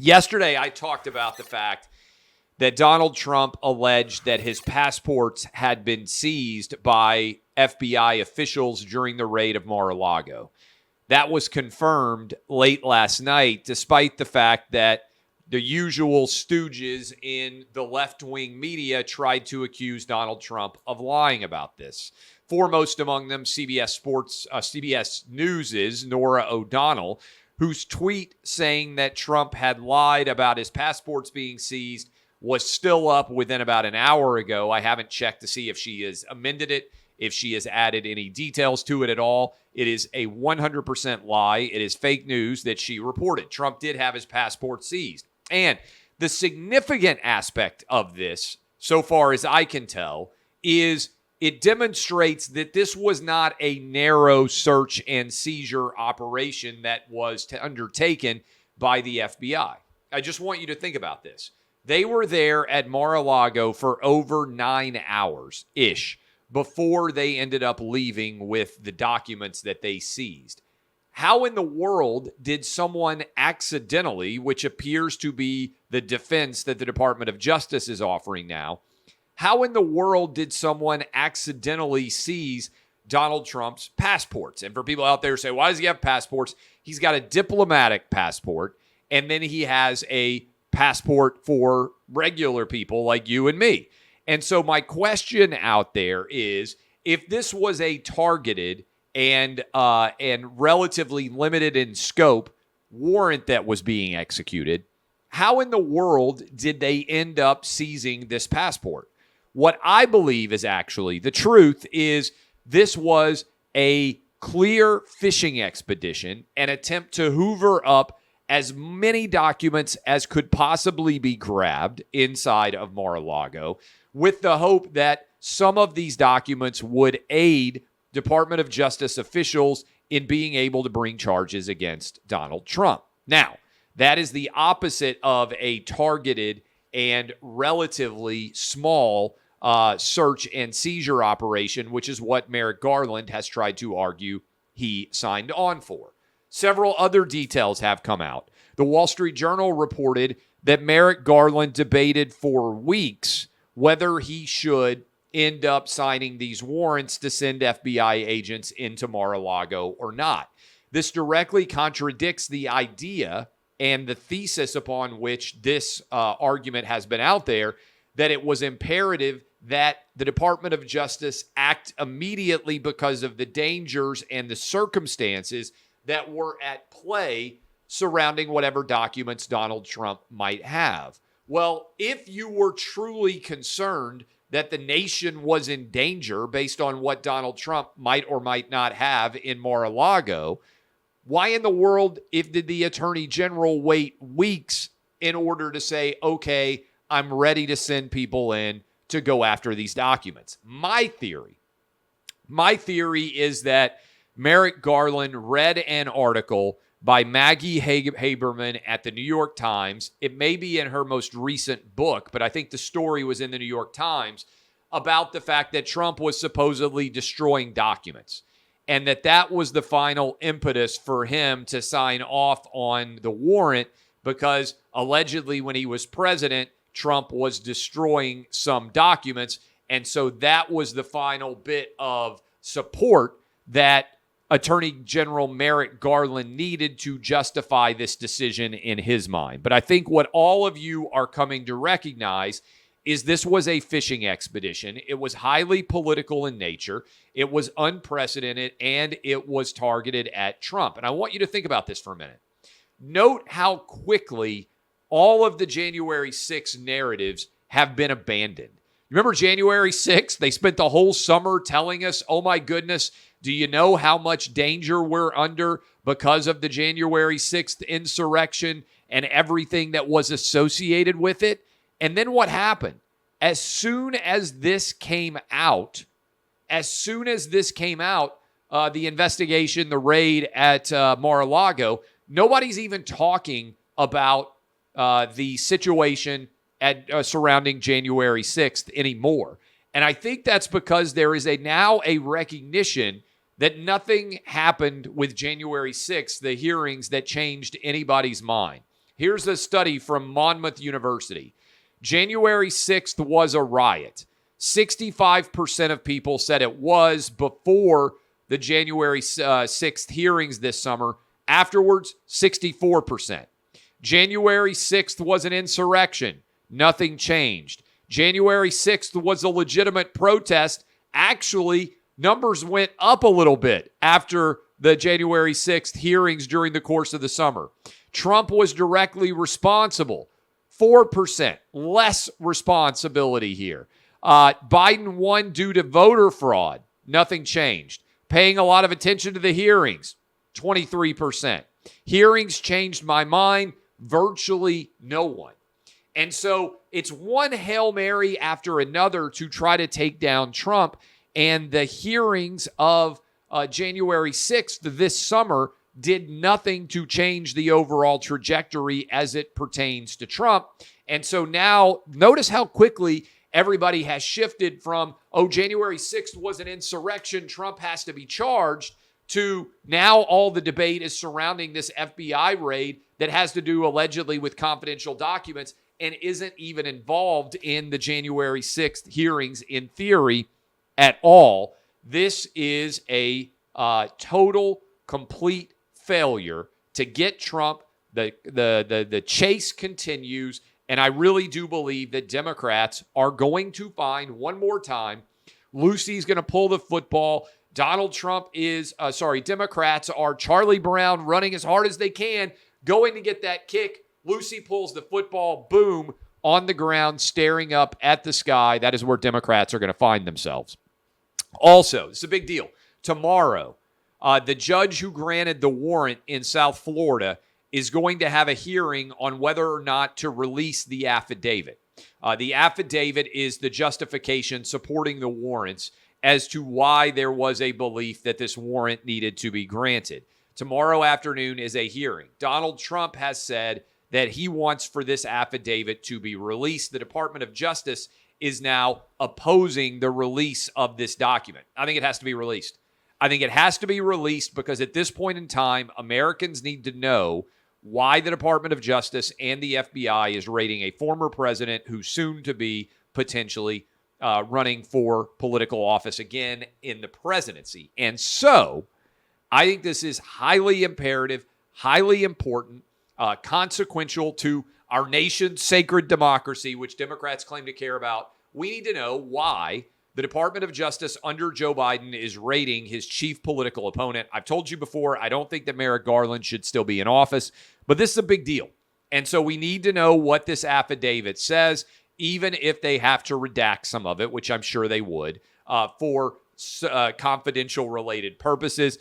Yesterday, I talked about the fact that Donald Trump alleged that his passports had been seized by FBI officials during the raid of Mar-a-Lago. That was confirmed late last night, despite the fact that the usual stooges in the left-wing media tried to accuse Donald Trump of lying about this. Foremost among them, CBS News' Norah O'Donnell, whose tweet saying that Trump had lied about his passports being seized was still up within about an hour ago. I haven't checked to see if she has amended it, if she has added any details to it at all. It is a 100% lie. It is fake news that she reported. Trump did have his passport seized. And the significant aspect of this, so far as I can tell, is it demonstrates that this was not a narrow search and seizure operation that was undertaken by the FBI. I just want you to think about this. They were there at Mar-a-Lago for over 9 hours-ish before they ended up leaving with the documents that they seized. How in the world did someone accidentally, which appears to be the defense that the Department of Justice is offering now, how in the world did someone accidentally seize Donald Trump's passports? And for people out there who say, why does he have passports? He's got a diplomatic passport, and then he has a passport for regular people like you and me. And so my question out there is, if this was a targeted and relatively limited in scope warrant that was being executed, how in the world did they end up seizing this passport? What I believe is actually the truth is this was a clear fishing expedition, an attempt to hoover up as many documents as could possibly be grabbed inside of Mar-a-Lago, with the hope that some of these documents would aid Department of Justice officials in being able to bring charges against Donald Trump. Now, that is the opposite of a targeted and relatively small search and seizure operation, which is what Merrick Garland has tried to argue he signed on for. Several other details have come out. The Wall Street Journal reported that Merrick Garland debated for weeks whether he should end up signing these warrants to send FBI agents into Mar-a-Lago or not. This directly contradicts the idea and the thesis upon which this argument has been out there, that it was imperative that the Department of Justice act immediately because of the dangers and the circumstances that were at play surrounding whatever documents Donald Trump might have. Well, if you were truly concerned that the nation was in danger based on what Donald Trump might or might not have in Mar-a-Lago, why in the world did the Attorney General wait weeks in order to say, okay, I'm ready to send people in to go after these documents? My theory is that Merrick Garland read an article by Maggie Haberman at the New York Times. It may be in her most recent book, but I think the story was in the New York Times about the fact that Trump was supposedly destroying documents, and that was the final impetus for him to sign off on the warrant, because allegedly when he was president, Trump was destroying some documents, and so that was the final bit of support that Attorney General Merrick Garland needed to justify this decision in his mind. But I think what all of you are coming to recognize is this was a fishing expedition. It was highly political in nature. It was unprecedented, and it was targeted at Trump. And I want you to think about this for a minute. Note how quickly all of the January 6th narratives have been abandoned. Remember January 6th? They spent the whole summer telling us, oh my goodness, do you know how much danger we're under because of the January 6th insurrection and everything that was associated with it? And then what happened? As soon as this came out, the investigation, the raid at Mar-a-Lago, nobody's even talking about the situation surrounding January 6th anymore. And I think that's because there is now a recognition that nothing happened with January 6th, the hearings, that changed anybody's mind. Here's a study from Monmouth University. January 6th was a riot. 65% of people said it was before the January 6th hearings this summer. Afterwards, 64%. January 6th was an insurrection. Nothing changed. January 6th was a legitimate protest. Actually, numbers went up a little bit after the January 6th hearings during the course of the summer. Trump was directly responsible. 4%, less responsibility here. Biden won due to voter fraud. Nothing changed. Paying a lot of attention to the hearings. 23%. Hearings changed my mind. Virtually no one. And so it's one Hail Mary after another to try to take down Trump. And the hearings of January 6th this summer did nothing to change the overall trajectory as it pertains to Trump. And so now notice how quickly everybody has shifted from, January 6th was an insurrection, Trump has to be charged, to now all the debate is surrounding this FBI raid that has to do allegedly with confidential documents and isn't even involved in the January 6th hearings in theory at all. This is a total, complete failure to get Trump. The chase continues, and I really do believe that Democrats are going to find one more time. Lucy's going to pull the football. Democrats are Charlie Brown running as hard as they can, going to get that kick. Lucy pulls the football, boom, on the ground, staring up at the sky. That is where Democrats are going to find themselves. Also, it's a big deal. Tomorrow, the judge who granted the warrant in South Florida is going to have a hearing on whether or not to release the affidavit. The affidavit is the justification supporting the warrants as to why there was a belief that this warrant needed to be granted. Tomorrow afternoon is a hearing. Donald Trump has said that he wants for this affidavit to be released. The Department of Justice is now opposing the release of this document. I think it has to be released. I think it has to be released because at this point in time, Americans need to know why the Department of Justice and the FBI is raiding a former president who's soon to be potentially running for political office again in the presidency. And so I think this is highly imperative, highly important, consequential to our nation's sacred democracy, which Democrats claim to care about. We need to know why the Department of Justice under Joe Biden is raiding his chief political opponent. I've told you before, I don't think that Merrick Garland should still be in office, but this is a big deal. And so we need to know what this affidavit says, even if they have to redact some of it, which I'm sure they would, for confidential related purposes.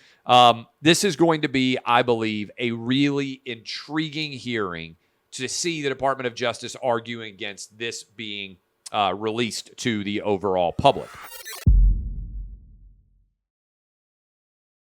This is going to be, I believe, a really intriguing hearing to see the Department of Justice arguing against this being released to the overall public.